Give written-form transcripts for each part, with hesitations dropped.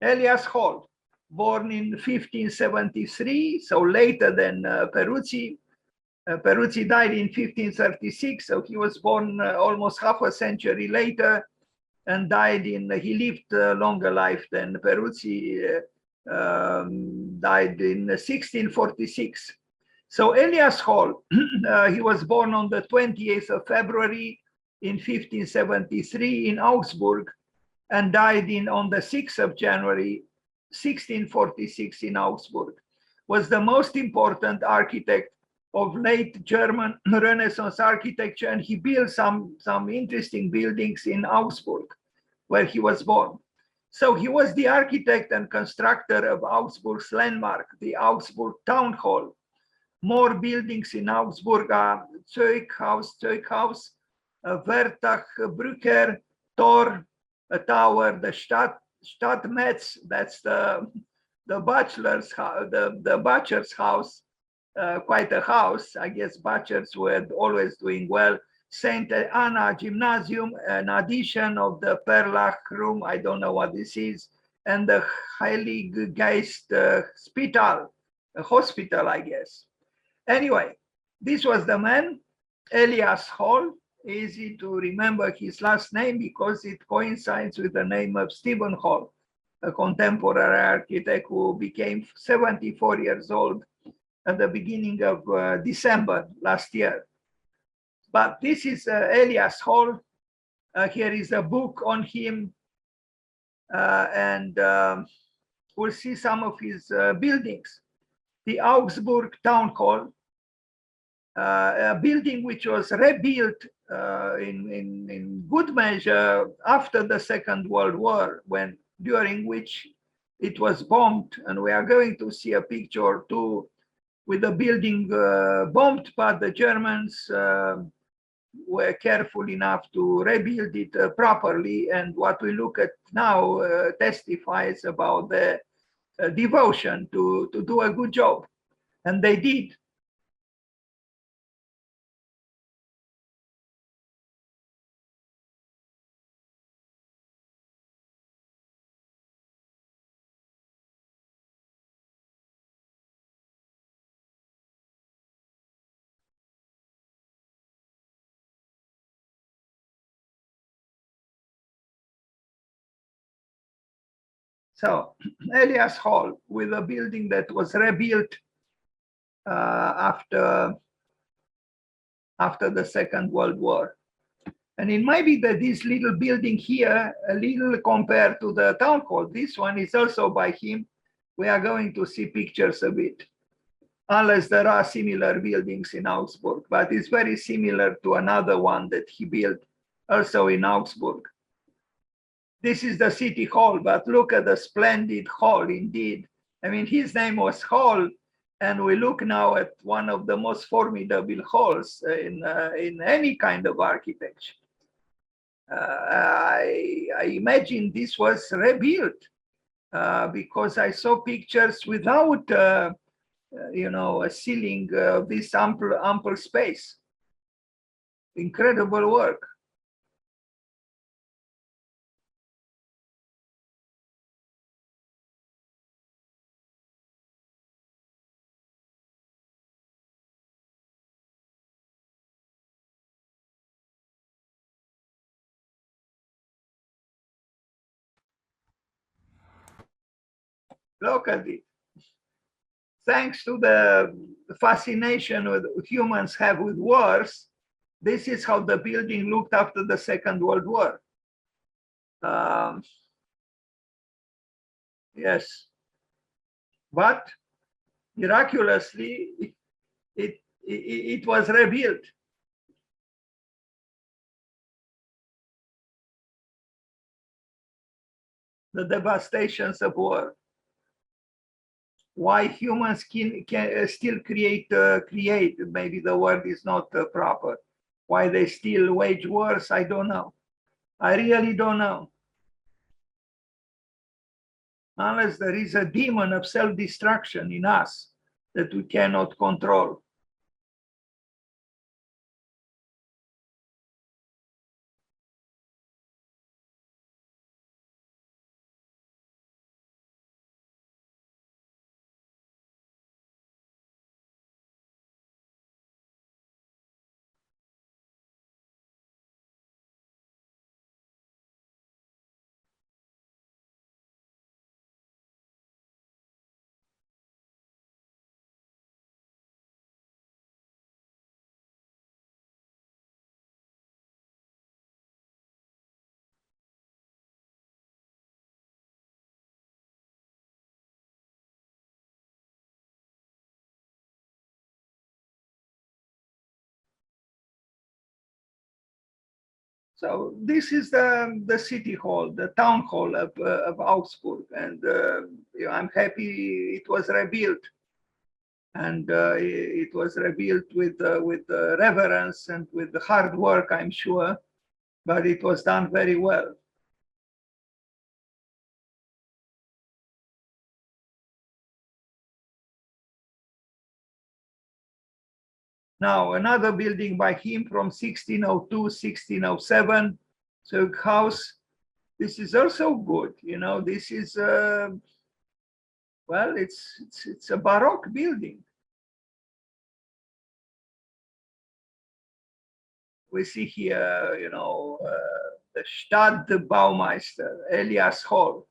Elias Holl, born in 1573, so later than Peruzzi. Peruzzi died in 1536, so he was born almost half a century later and died he lived a longer life than Peruzzi, died in 1646. So Elias Holl, he was born on the 28th of February in 1573 in Augsburg and died on the 6th of January 1646 in Augsburg. Was the most important architect of late German Renaissance architecture, and he built some interesting buildings in Augsburg, where he was born. So he was the architect and constructor of Augsburg's landmark, the Augsburg Town Hall. More buildings in Augsburg are Zeughaus, Wertach, Tor, a tower, the Stadtmetz, that's the butcher's house, quite a house. I guess butchers were always doing well. Saint Anna Gymnasium, an addition of the Perlach room, I don't know what this is, and the Heilig Geist Spital, a hospital, I guess. Anyway, this was the man, Elias Holl. Easy to remember his last name because it coincides with the name of Stephen Holl, a contemporary architect who became 74 years old at the beginning of December last year. But this is Elias Holl. Here is a book on him, and we'll see some of his buildings. The Augsburg Town Hall, a building which was rebuilt in good measure after the Second World War, during which it was bombed, and we are going to see a picture or two with the building bombed, but the Germans were careful enough to rebuild it properly, and what we look at now testifies about the devotion to do a good job, and they did. So Elias Holl, with a building that was rebuilt after the Second World War. And it might be that this little building here, a little compared to the town hall, this one is also by him. We are going to see pictures of it, unless there are similar buildings in Augsburg, but it's very similar to another one that he built also in Augsburg. This is the city hall, but look at the splendid hall indeed. I mean, his name was Holl, and we look now at one of the most formidable halls in any kind of architecture. I imagine this was rebuilt because I saw pictures without, a ceiling, this ample space. Incredible work. Look at it. Thanks to the fascination that humans have with wars, this is how the building looked after the Second World War. Yes, but miraculously, it was rebuilt. The devastations of war. Why humans can still create, maybe the word is not proper. Why they still wage wars, I don't know. I really don't know. Unless there is a demon of self-destruction in us that we cannot control. So this is the city hall, the town hall of Augsburg, and I'm happy it was rebuilt, and it was rebuilt with reverence and with hard work, I'm sure, but it was done very well. Now another building by him from 1602, 1607, so house. This is also good. You know, this is well, it's a Baroque building. We see here, you know, the Stadtbaumeister Elias Holl.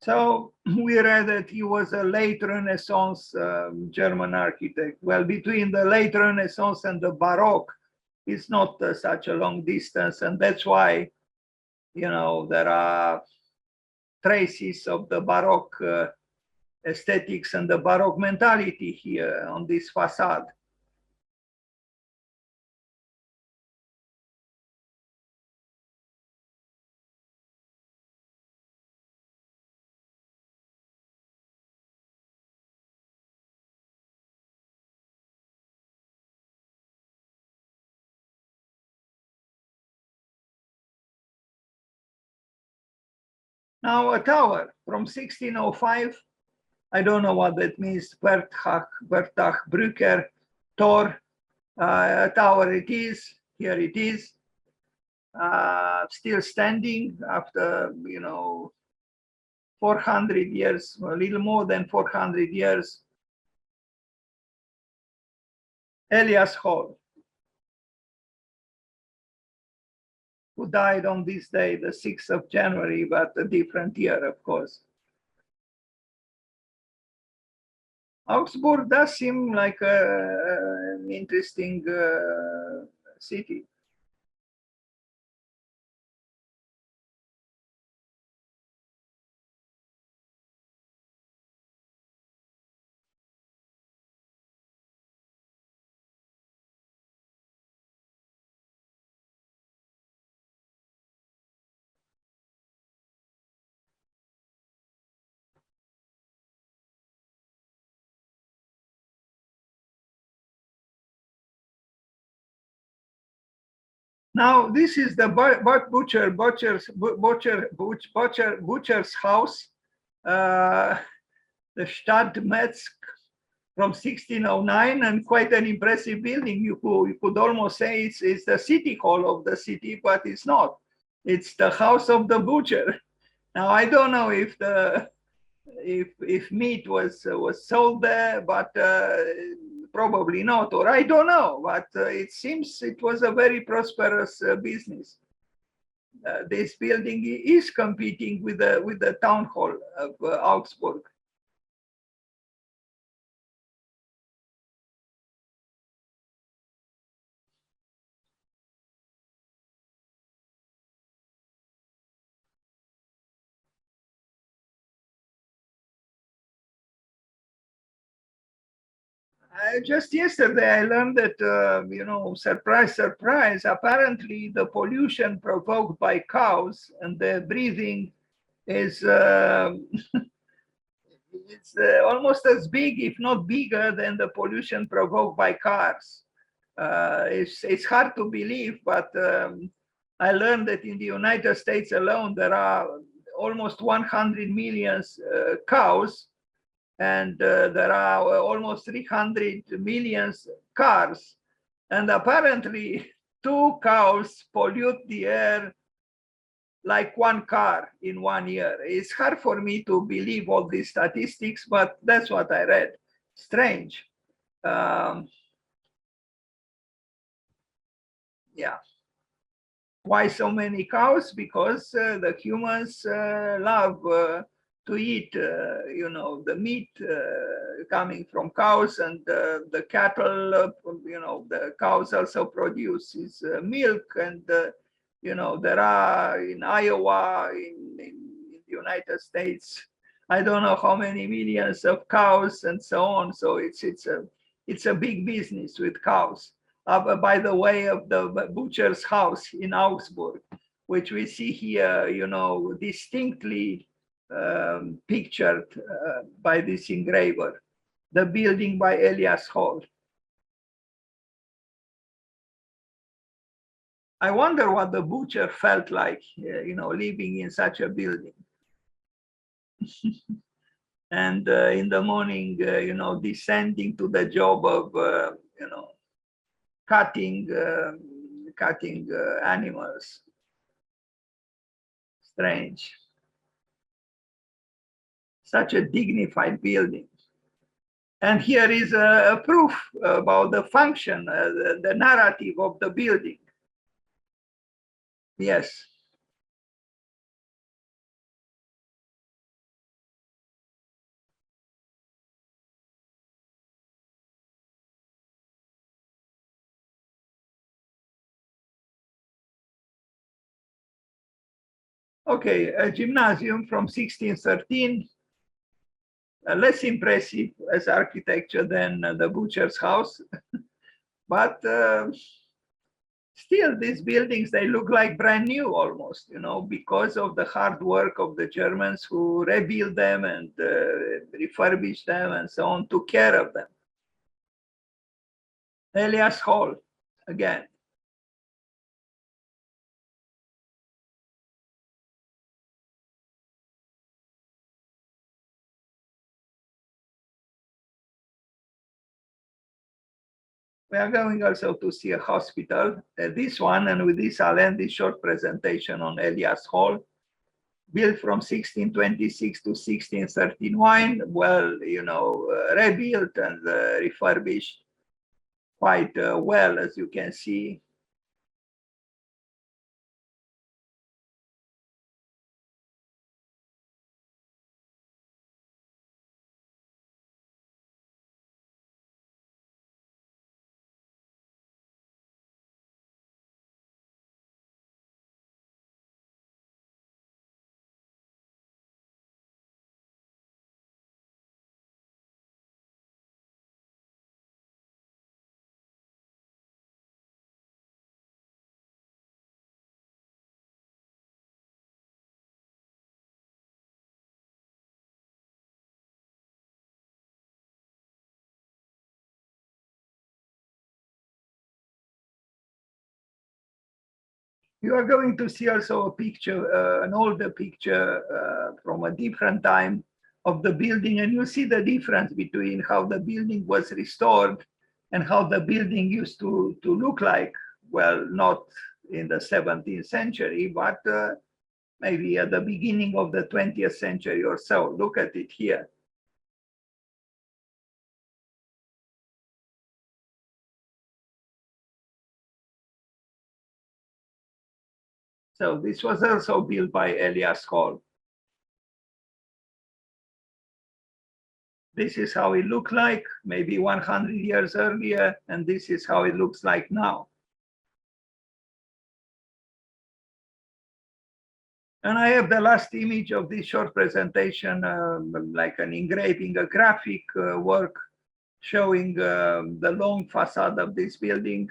So we read that he was a late Renaissance German architect. Well, between the late Renaissance and the Baroque, it's not such a long distance, and that's why, you know, there are traces of the Baroque aesthetics and the Baroque mentality here on this facade. Now a tower from 1605, I don't know what that means, Bertach, Brücker, Tor, a tower it is, here it is, still standing after, you know, 400 years, a little more than 400 years. Elias Holl, who died on this day, the 6th of January, but a different year, of course. Augsburg does seem like an interesting city. Now, this is the butcher's house, the Stadtmetz from 1609, and quite an impressive building. You could almost say it's the city hall of the city, but it's not. It's the house of the butcher. Now, I don't know if meat was sold there, but probably not, or I don't know, but it seems it was a very prosperous business. This building is competing with the town hall of Augsburg. Just yesterday, I learned that, you know, surprise, surprise, apparently the pollution provoked by cows and their breathing is it's almost as big, if not bigger, than the pollution provoked by cars. It's hard to believe, but I learned that in the United States alone, there are almost 100 million cows, and there are almost 300 million cars. And apparently, 2 cows pollute the air like 1 car in 1 year. It's hard for me to believe all these statistics, but that's what I read. Strange. Um, yeah. Why so many cows? Because the humans love to eat, the meat coming from cows, and the cattle, the cows also produces milk, and there are in Iowa, in the United States, I don't know how many millions of cows and so on. So it's a big business with cows. By the way of the butcher's house in Augsburg, which we see here, distinctly pictured by this engraver, the building by Elias Holl. I wonder what the butcher felt like, living in such a building. And in the morning, descending to the job of, cutting animals. Strange. Such a dignified building. And here is a proof about the function, the narrative of the building. Yes. Okay, a gymnasium from 1613, less impressive as architecture than the butcher's house, but still these buildings, they look like brand new almost, because of the hard work of the Germans who rebuilt them and refurbished them and so on, took care of them. Elias Holl, again. We are going also to see a hospital. This one, and with this I'll end this short presentation on Elias Holl, built from 1626 to 1631, well, rebuilt and refurbished quite well, as you can see. You are going to see also a picture, an older picture from a different time of the building, and you see the difference between how the building was restored and how the building used to look like. Well, not in the 17th century, but maybe at the beginning of the 20th century or so. Look at it here. So this was also built by Elias Holl. This is how it looked like maybe 100 years earlier, and this is how it looks like now. And I have the last image of this short presentation, like an engraving, a graphic work showing the long facade of this building.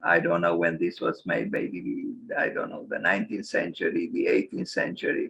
I don't know when this was made, maybe, I don't know, the 19th century, the 18th century.